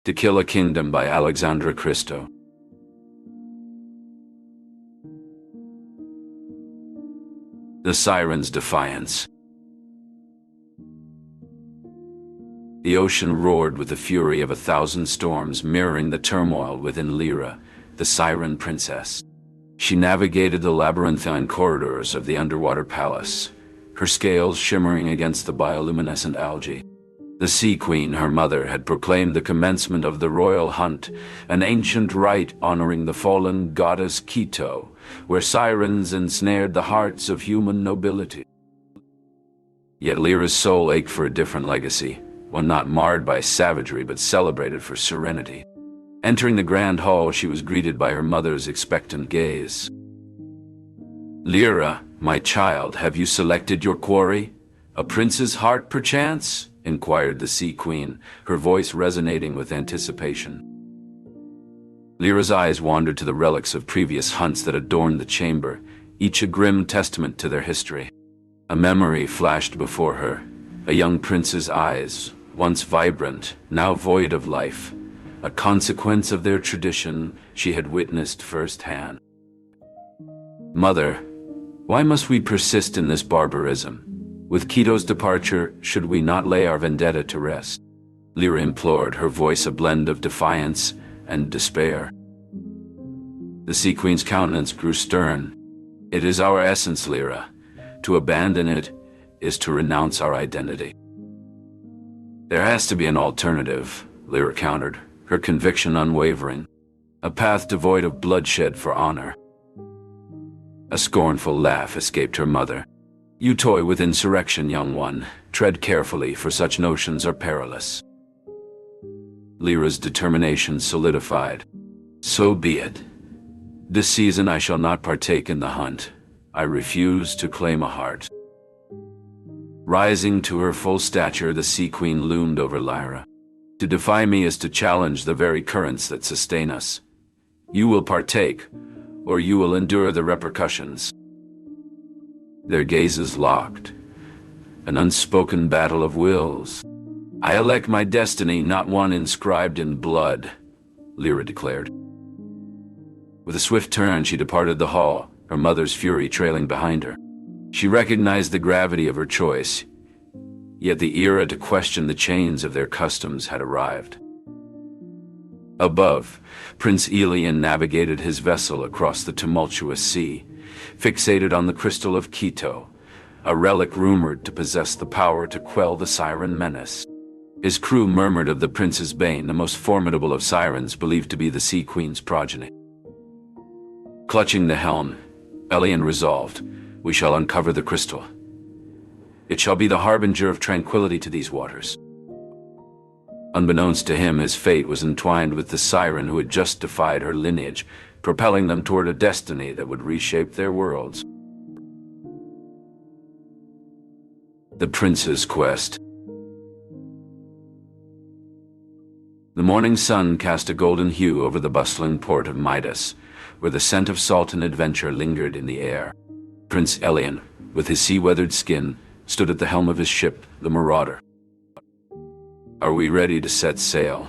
To Kill a Kingdom by Alexandra Christo. The Siren's Defiance. The ocean roared with the fury of 1,000 storms, mirroring the turmoil within Lyra, the Siren Princess. She navigated the labyrinthine corridors of the underwater palace, her scales shimmering against the bioluminescent algae. The Sea Queen, her mother, had proclaimed the commencement of the royal hunt, an ancient rite honoring the fallen goddess Quito, where sirens ensnared the hearts of human nobility. Yet Lyra's soul ached for a different legacy, one not marred by savagery but celebrated for serenity. Entering the grand hall, she was greeted by her mother's expectant gaze. "Lyra, my child, have you selected your quarry? A prince's heart, perchance?" inquired the Sea Queen, her voice resonating with anticipation. Lyra's eyes wandered to the relics of previous hunts that adorned the chamber, each a grim testament to their history. A memory flashed before her, a young prince's eyes, once vibrant, now void of life, a consequence of their tradition she had witnessed firsthand. "Mother, why must we persist in this barbarism? With Quito's departure, should we not lay our vendetta to rest?" Lyra implored, her voice a blend of defiance and despair. The Sea Queen's countenance grew stern. "It is our essence, Lyra. To abandon it is to renounce our identity." "There has to be an alternative," Lyra countered, her conviction unwavering. "A path devoid of bloodshed for honor." A scornful laugh escaped her mother. "You toy with insurrection, young one. Tread carefully, for such notions are perilous." Lyra's determination solidified. "So be it. This season I shall not partake in the hunt. I refuse to claim a heart." Rising to her full stature, the Sea Queen loomed over Lyra. "To defy me is to challenge the very currents that sustain us. You will partake, or you will endure the repercussions." Their gazes locked. An unspoken battle of wills. "I elect my destiny, not one inscribed in blood," Lyra declared. With a swift turn, she departed the hall, her mother's fury trailing behind her. She recognized the gravity of her choice, yet the era to question the chains of their customs had arrived. Above, Prince Elian navigated his vessel across the tumultuous sea, fixated on the crystal of Quito, a relic rumored to possess the power to quell the siren menace. His crew murmured of the prince's bane, the most formidable of sirens believed to be the Sea Queen's progeny. Clutching the helm, Elian resolved, "We shall uncover the crystal. It shall be the harbinger of tranquility to these waters." Unbeknownst to him, his fate was entwined with the siren who had just defied her lineage, propelling them toward a destiny that would reshape their worlds. The Prince's Quest. The morning sun cast a golden hue over the bustling port of Midas, where the scent of salt and adventure lingered in the air. Prince Elian, with his sea-weathered skin, stood at the helm of his ship, the Marauder. "Are we ready to set sail?"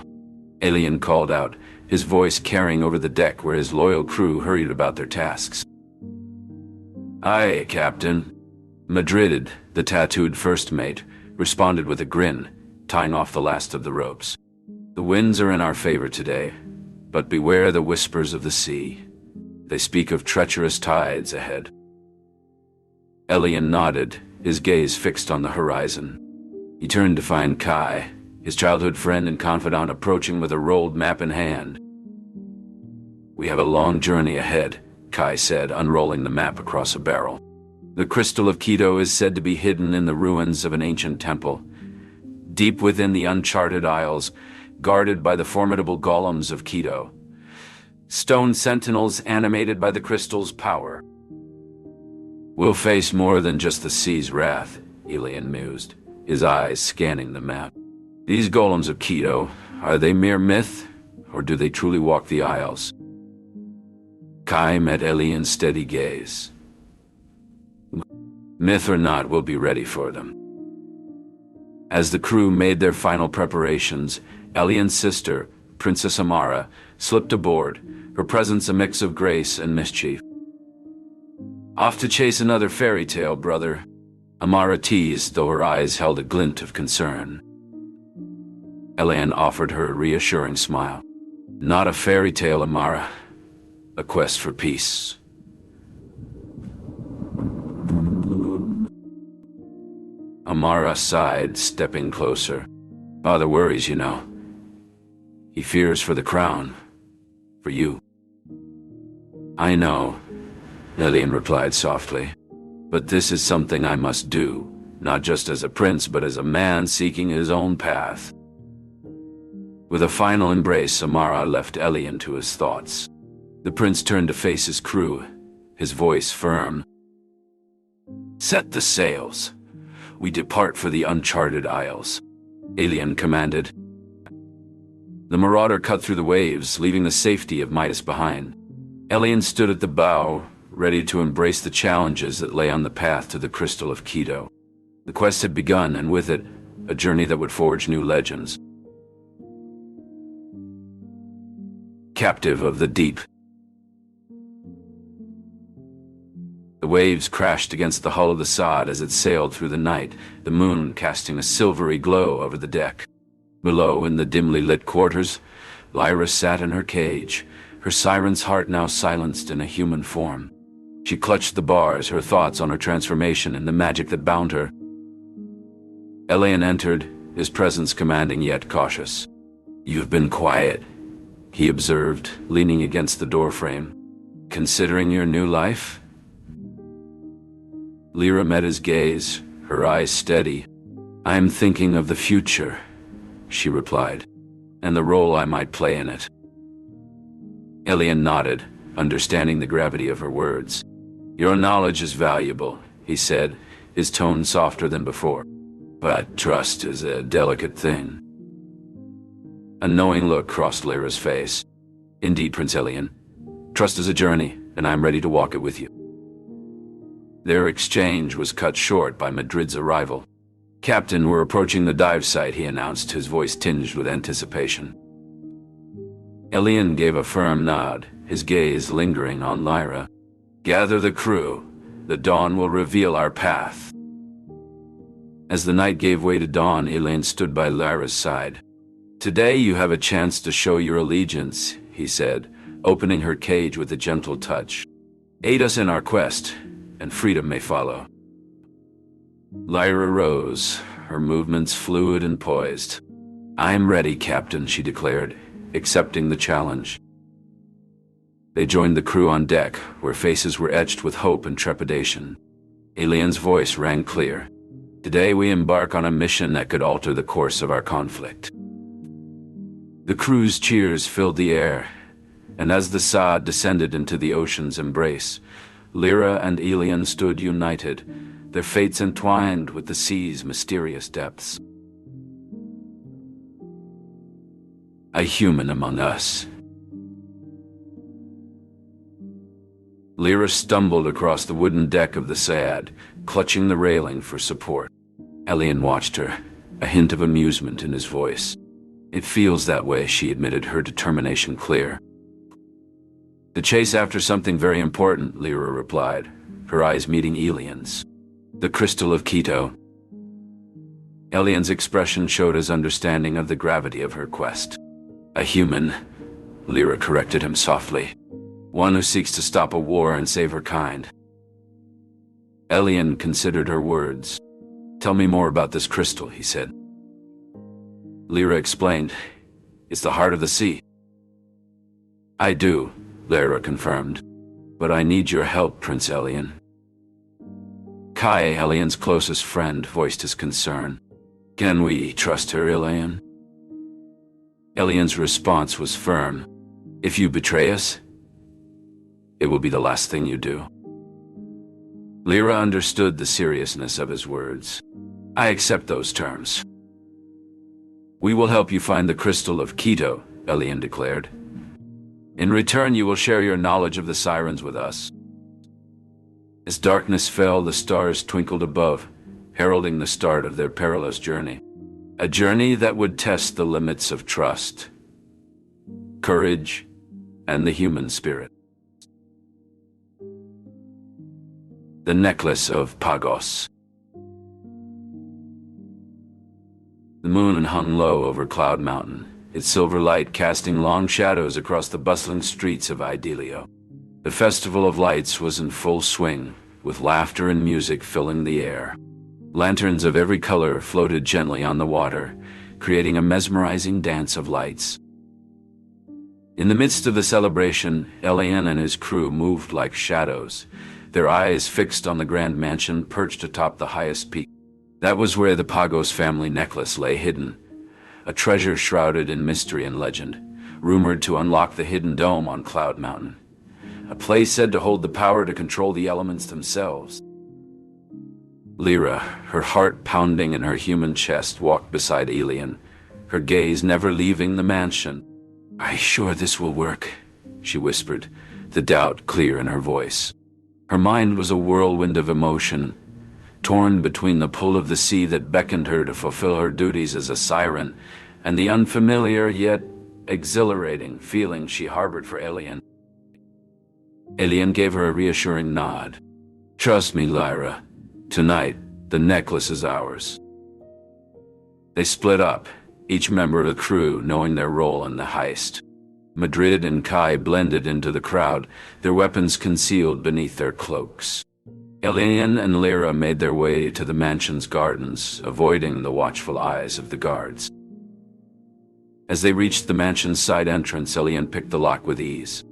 Elian called out, his voice carrying over the deck where his loyal crew hurried about their tasks. "Aye, Captain." Madrid, the tattooed first mate, responded with a grin, tying off the last of the ropes. "The winds are in our favor today, but beware the whispers of the sea. They speak of treacherous tides ahead." Elian nodded, his gaze fixed on the horizon. He turned to find Kai, his childhood friend and confidant, approaching with a rolled map in hand. "We have a long journey ahead," Kai said, unrolling the map across a barrel. "The crystal of Quito is said to be hidden in the ruins of an ancient temple, deep within the uncharted isles, guarded by the formidable golems of Quito, stone sentinels animated by the crystal's power." "We'll face more than just the sea's wrath," Elian mused, his eyes scanning the map. "These golems of Quito, are they mere myth, or do they truly walk the isles?" Kai met Elian's steady gaze. "Myth or not, we'll be ready for them." As the crew made their final preparations, Elian's sister, Princess Amara, slipped aboard, her presence a mix of grace and mischief. "Off to chase another fairy tale, brother," Amara teased, though her eyes held a glint of concern. Elian offered her a reassuring smile. "Not a fairy tale, Amara. A quest for peace." Amara sighed, stepping closer. "Father worries, you know. He fears for the crown. For you." "I know," Elian replied softly. "But this is something I must do, not just as a prince, but as a man seeking his own path." With a final embrace, Amara left Elian to his thoughts. The prince turned to face his crew, his voice firm. "Set the sails. We depart for the uncharted isles," Elian commanded. The marauder cut through the waves, leaving the safety of Midas behind. Elian stood at the bow, ready to embrace the challenges that lay on the path to the Crystal of Quito. The quest had begun, and with it, a journey that would forge new legends. Captive of the deep. The waves crashed against the hull of the Sod as it sailed through the night, the moon casting a silvery glow over the deck. Below, in the dimly lit quarters, Lyra sat in her cage, her siren's heart now silenced in a human form. She clutched the bars, her thoughts on her transformation and the magic that bound her. Elian entered, his presence commanding yet cautious. "You've been quiet," he observed, leaning against the doorframe. "Considering your new life?" Lyra met his gaze, her eyes steady. "I'm thinking of the future," she replied, "and the role I might play in it." Elian nodded, understanding the gravity of her words. "Your knowledge is valuable," he said, his tone softer than before. "But trust is a delicate thing." A knowing look crossed Lyra's face. "Indeed, Prince Elian. Trust is a journey, and I am ready to walk it with you." Their exchange was cut short by Madrid's arrival. "Captain, we're approaching the dive site," he announced, his voice tinged with anticipation. Elian gave a firm nod, his gaze lingering on Lyra. "Gather the crew. The dawn will reveal our path." As the night gave way to dawn, Elian stood by Lyra's side. "Today you have a chance to show your allegiance," he said, opening her cage with a gentle touch. "Aid us in our quest, and freedom may follow." Lyra rose, her movements fluid and poised. "I'm ready, Captain," she declared, accepting the challenge. They joined the crew on deck, where faces were etched with hope and trepidation. Elian's voice rang clear. "Today we embark on a mission that could alter the course of our conflict." The crew's cheers filled the air, and as the Sod descended into the ocean's embrace, Lyra and Elian stood united, their fates entwined with the sea's mysterious depths. A human among us. Lyra stumbled across the wooden deck of the Sayad, clutching the railing for support. Elian watched her, a hint of amusement in his voice. "It feels that way," she admitted, her determination clear. "To chase after something very important," Lyra replied, her eyes meeting Elian's. "The Crystal of Quito." Elian's expression showed his understanding of the gravity of her quest. "A human," Lyra corrected him softly. "One who seeks to stop a war and save her kind." Elian considered her words. "Tell me more about this crystal," he said. Lyra explained. "It's the heart of the sea." "I do," Lyra confirmed. "But I need your help, Prince Elian." Kai, Elian's closest friend, voiced his concern. "Can we trust her, Elian?" Elian's response was firm. "If you betray us, it will be the last thing you do." Lyra understood the seriousness of his words. "I accept those terms." "We will help you find the Crystal of Quito," Elian declared. "In return, you will share your knowledge of the sirens with us." As darkness fell, the stars twinkled above, heralding the start of their perilous journey. A journey that would test the limits of trust courage, and the human spirit. The necklace of Pagos. The moon hung low over Cloud Mountain, its silver light casting long shadows across the bustling streets of Idelio. The Festival of Lights was in full swing, with laughter and music filling the air. Lanterns of every color floated gently on the water, creating a mesmerizing dance of lights. In the midst of the celebration, Elian and his crew moved like shadows, their eyes fixed on the grand mansion perched atop the highest peak. That was where the Pagos family necklace lay hidden, a treasure shrouded in mystery and legend, rumored to unlock the hidden dome on Cloud Mountain, a place said to hold the power to control the elements themselves. Lyra, her heart pounding in her human chest, walked beside Elian, her gaze never leaving the mansion. "Are you sure this will work?" she whispered, the doubt clear in her voice. Her mind was a whirlwind of emotion, torn between the pull of the sea that beckoned her to fulfill her duties as a siren, and the unfamiliar yet exhilarating feeling she harbored for Elian. Elian gave her a reassuring nod. "Trust me, Lyra. Tonight, the necklace is ours." They split up, each member of the crew knowing their role in the heist. Madrid and Kai blended into the crowd, their weapons concealed beneath their cloaks. Elian and Lyra made their way to the mansion's gardens, avoiding the watchful eyes of the guards. As they reached the mansion's side entrance, Elian picked the lock with ease.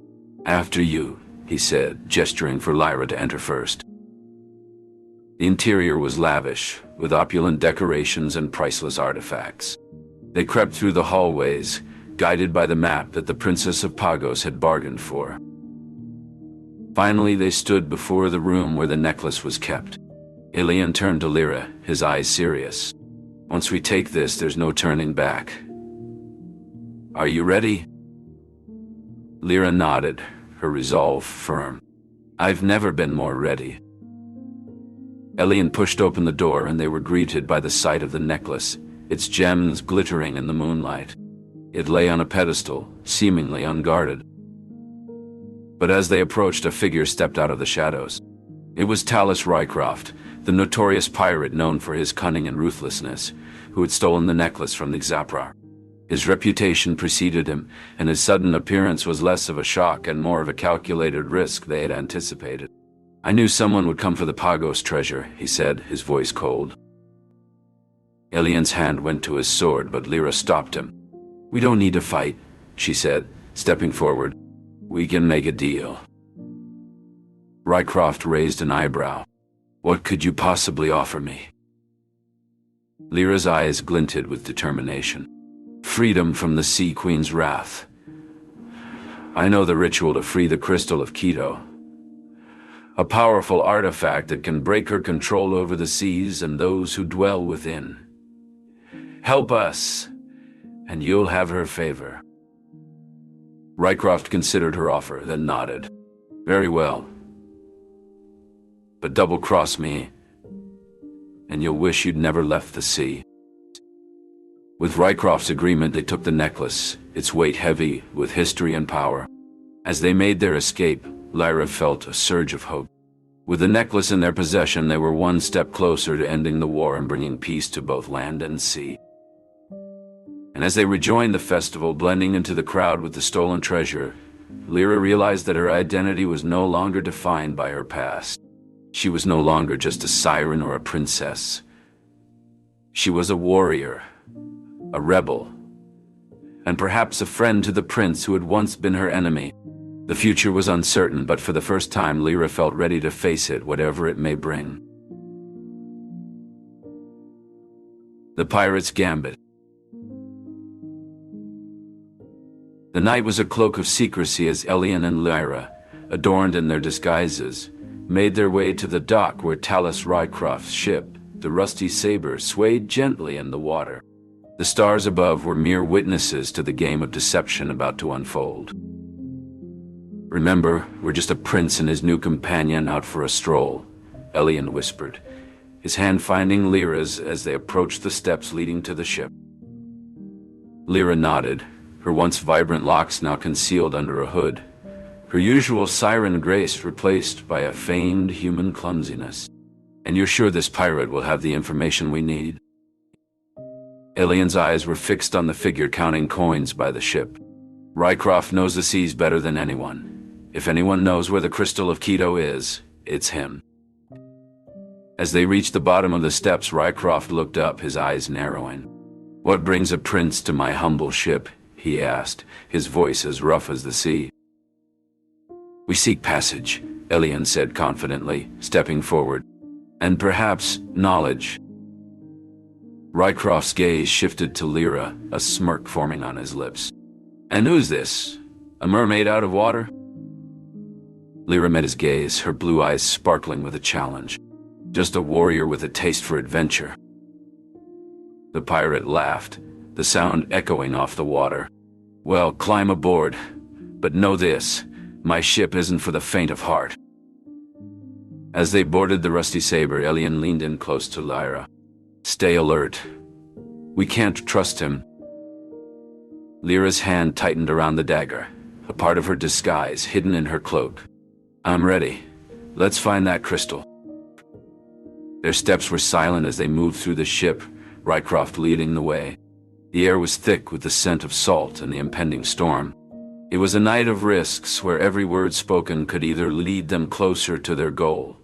"After you," he said, gesturing for Lyra to enter first. The interior was lavish, with opulent decorations and priceless artifacts. They crept through the hallways, guided by the map that the Princess of Pagos had bargained for. Finally, they stood before the room where the necklace was kept. Elian turned to Lyra, his eyes serious. "Once we take this, there's no turning back. Are you ready?" Lyra nodded, her resolve firm. "I've never been more ready." Elian pushed open the door and they were greeted by the sight of the necklace, its gems glittering in the moonlight. It lay on a pedestal, seemingly unguarded. But as they approached, a figure stepped out of the shadows. It was Talus Rycroft, the notorious pirate known for his cunning and ruthlessness, who had stolen the necklace from the Xaprar. His reputation preceded him, and his sudden appearance was less of a shock and more of a calculated risk they had anticipated. "I knew someone would come for the Pagos treasure," he said, his voice cold. Elian's hand went to his sword, but Lyra stopped him. "We don't need to fight," she said, stepping forward. "We can make a deal." Rycroft raised an eyebrow. "What could you possibly offer me?" Lyra's eyes glinted with determination. "Freedom from the Sea Queen's wrath. I know the ritual to free the Crystal of Quito. A powerful artifact that can break her control over the seas and those who dwell within. Help us, and you'll have her favor." Rycroft considered her offer, then nodded. "Very well. But double-cross me, and you'll wish you'd never left the sea." With Rycroft's agreement, they took the necklace, its weight heavy with history and power. As they made their escape, Lyra felt a surge of hope. With the necklace in their possession, they were one step closer to ending the war and bringing peace to both land and sea. And as they rejoined the festival, blending into the crowd with the stolen treasure, Lyra realized that her identity was no longer defined by her past. She was no longer just a siren or a princess. She was a warrior, a rebel, and perhaps a friend to the prince who had once been her enemy. The future was uncertain, but for the first time, Lyra felt ready to face it, whatever it may bring. The Pirate's Gambit. The night was a cloak of secrecy as Elian and Lyra, adorned in their disguises, made their way to the dock where Talus Rycroft's ship, the Rusty Saber, swayed gently in the water. The stars above were mere witnesses to the game of deception about to unfold. "Remember, we're just a prince and his new companion out for a stroll," Elian whispered, his hand finding Lyra's as they approached the steps leading to the ship. Lyra nodded, her once vibrant locks now concealed under a hood, her usual siren grace replaced by a feigned human clumsiness. "And you're sure this pirate will have the information we need?" Elian's eyes were fixed on the figure counting coins by the ship. "Rycroft knows the seas better than anyone. If anyone knows where the Crystal of Quito is, it's him." As they reached the bottom of the steps, Rycroft looked up, his eyes narrowing. "What brings a prince to my humble ship?" he asked, his voice as rough as the sea. "We seek passage," Elian said confidently, stepping forward. "And perhaps knowledge." Rycroft's gaze shifted to Lyra, a smirk forming on his lips. "And who's this? A mermaid out of water?" Lyra met his gaze, her blue eyes sparkling with a challenge. "Just a warrior with a taste for adventure." The pirate laughed, the sound echoing off the water. "Well, climb aboard. But know this, my ship isn't for the faint of heart." As they boarded the Rusty Saber, Elian leaned in close to Lyra. "Stay alert. We can't trust him." Lyra's hand tightened around the dagger, a part of her disguise hidden in her cloak. "I'm ready. Let's find that crystal." Their steps were silent as they moved through the ship, Rycroft leading the way. The air was thick with the scent of salt and the impending storm. It was a night of risks where every word spoken could either lead them closer to their goal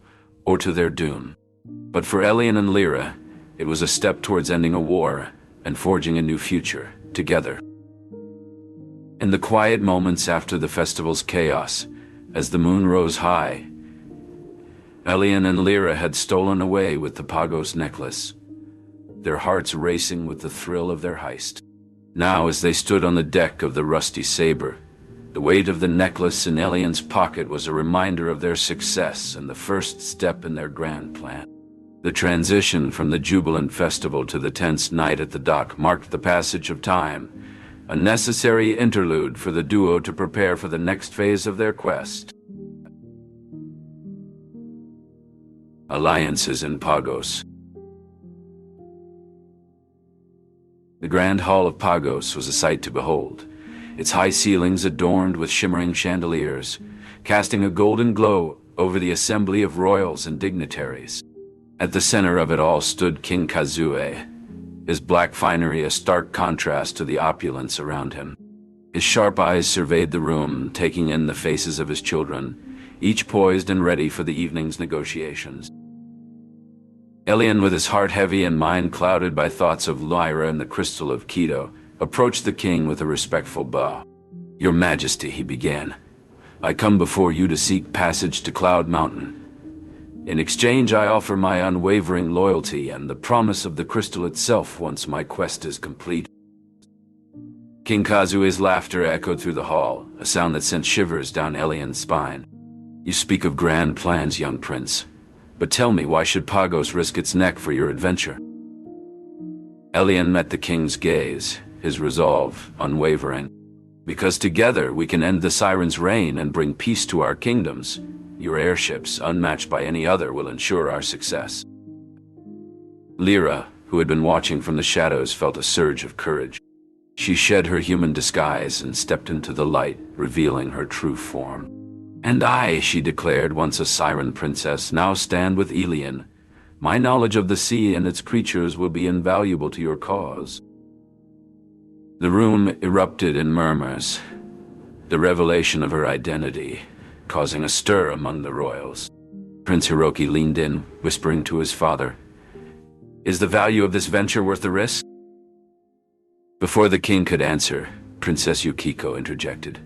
or to their doom. But for Elian and Lyra, it was a step towards ending a war and forging a new future together. In the quiet moments after the festival's chaos, as the moon rose high, Elian and Lyra had stolen away with the Pagos necklace, their hearts racing with the thrill of their heist. Now, as they stood on the deck of the Rusty Saber, the weight of the necklace in Elian's pocket was a reminder of their success and the first step in their grand plan. The transition from the jubilant festival to the tense night at the dock marked the passage of time, a necessary interlude for the duo to prepare for the next phase of their quest. Alliances in Pagos. The Grand Hall of Pagos was a sight to behold, its high ceilings adorned with shimmering chandeliers, casting a golden glow over the assembly of royals and dignitaries. At the center of it all stood King Kazue, his black finery a stark contrast to the opulence around him. His sharp eyes surveyed the room, taking in the faces of his children, each poised and ready for the evening's negotiations. Elian, with his heart heavy and mind clouded by thoughts of Lyra and the Crystal of Quito, approached the king with a respectful bow. "Your Majesty," he began, "I come before you to seek passage to Cloud Mountain. In exchange, I offer my unwavering loyalty and the promise of the crystal itself once my quest is complete." King Kazue's laughter echoed through the hall, a sound that sent shivers down Elian's spine. "You speak of grand plans, young prince. But tell me, why should Pagos risk its neck for your adventure?" Elian met the king's gaze, his resolve unwavering. "Because together we can end the Siren's reign and bring peace to our kingdoms. Your airships, unmatched by any other, will ensure our success." Lyra, who had been watching from the shadows, felt a surge of courage. She shed her human disguise and stepped into the light, revealing her true form. "And I," she declared, once a Siren princess, "now stand with Elian. My knowledge of the sea and its creatures will be invaluable to your cause." The room erupted in murmurs, the revelation of her identity causing a stir among the royals. Prince Hiroki leaned in, whispering to his father, "Is the value of this venture worth the risk?" Before the king could answer, Princess Yukiko interjected.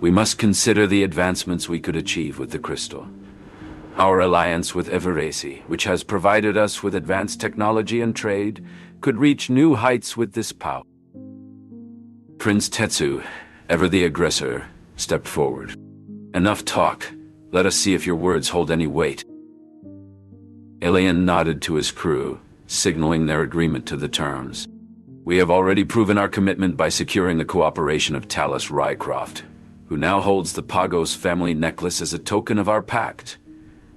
"We must consider the advancements we could achieve with the crystal. Our alliance with Everesi, which has provided us with advanced technology and trade, could reach new heights with this power." Prince Tetsu, ever the aggressor, stepped forward. "Enough talk. Let us see if your words hold any weight." Elian nodded to his crew, signaling their agreement to the terms. "We have already proven our commitment by securing the cooperation of Talus Rycroft, who now holds the Pagos family necklace as a token of our pact.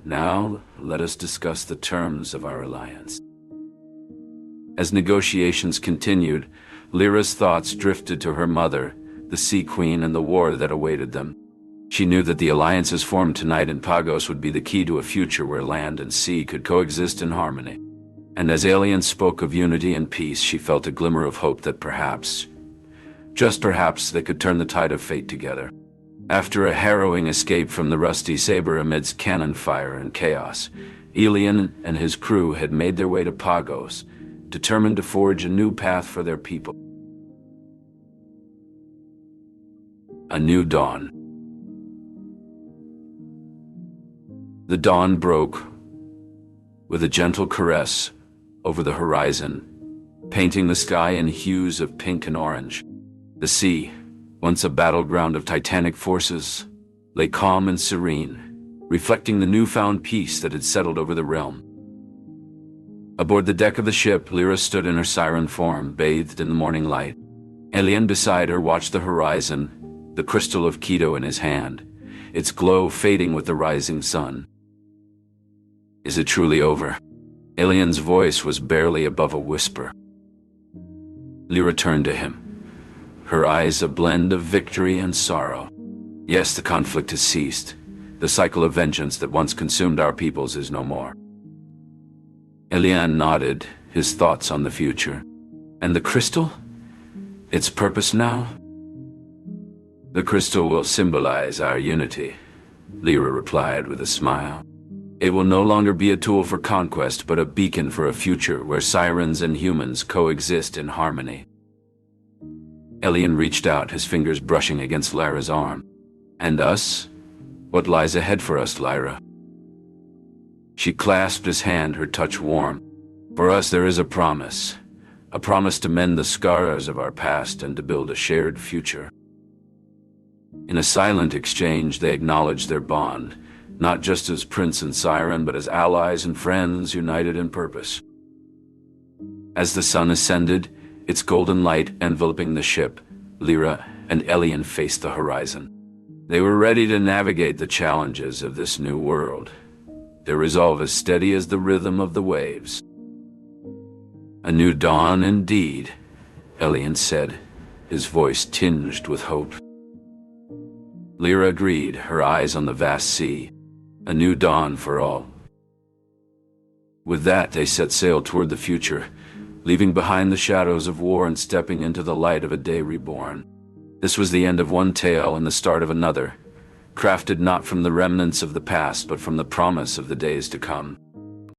Now, let us discuss the terms of our alliance." As negotiations continued, Lyra's thoughts drifted to her mother, the Sea Queen, and the war that awaited them. She knew that the alliances formed tonight in Pagos would be the key to a future where land and sea could coexist in harmony. And as aliens spoke of unity and peace, she felt a glimmer of hope that perhaps, just perhaps, they could turn the tide of fate together. After a harrowing escape from the Rusty Saber amidst cannon fire and chaos, Elian and his crew had made their way to Pagos, determined to forge a new path for their people. A new dawn. The dawn broke with a gentle caress over the horizon, painting the sky in hues of pink and orange. The sea, once a battleground of titanic forces, lay calm and serene, reflecting the newfound peace that had settled over the realm. Aboard the deck of the ship, Lyra stood in her siren form, bathed in the morning light. Elian beside her watched the horizon, the crystal of Quito in his hand, its glow fading with the rising sun. Is it truly over? Elian's voice was barely above a whisper. Lyra turned to him, her eyes a blend of victory and sorrow. Yes, the conflict has ceased. The cycle of vengeance that once consumed our peoples is no more. Elian nodded, his thoughts on the future. And the crystal? Its purpose now? The crystal will symbolize our unity, Lyra replied with a smile. It will no longer be a tool for conquest, but a beacon for a future where sirens and humans coexist in harmony. Elian reached out, his fingers brushing against Lyra's arm. And us? What lies ahead for us, Lyra? She clasped his hand, her touch warm. For us there is a promise to mend the scars of our past and to build a shared future. In a silent exchange, they acknowledged their bond, not just as prince and siren, but as allies and friends united in purpose. As the sun ascended, its golden light enveloping the ship, Lyra and Elian faced the horizon. They were ready to navigate the challenges of this new world, their resolve as steady as the rhythm of the waves. A new dawn indeed, Elian said, his voice tinged with hope. Lyra agreed, her eyes on the vast sea. A new dawn for all. With that, they set sail toward the future, leaving behind the shadows of war and stepping into the light of a day reborn. This was the end of one tale and the start of another, crafted not from the remnants of the past, but from the promise of the days to come.